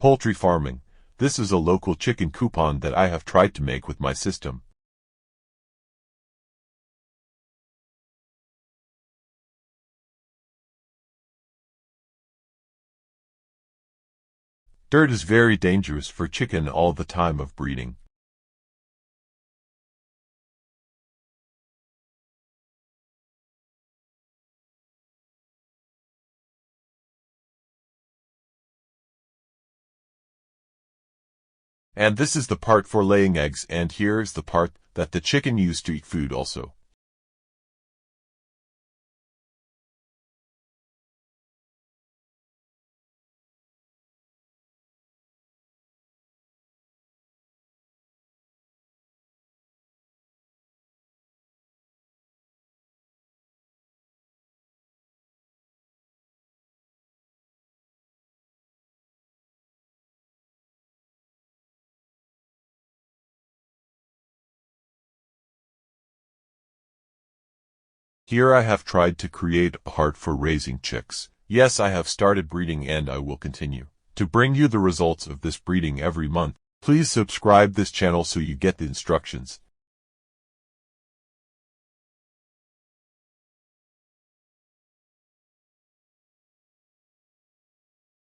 Poultry farming. This is a local chicken coupon that I have tried to make with my system. Dirt is very dangerous for chicken all the time of breeding. And this is the part for laying eggs, and here is the part that the chicken use to eat food also. Here I have tried to create a heart for raising chicks. Yes, I have started breeding and I will continue to bring you the results of this breeding every month. Please subscribe this channel so you get the instructions.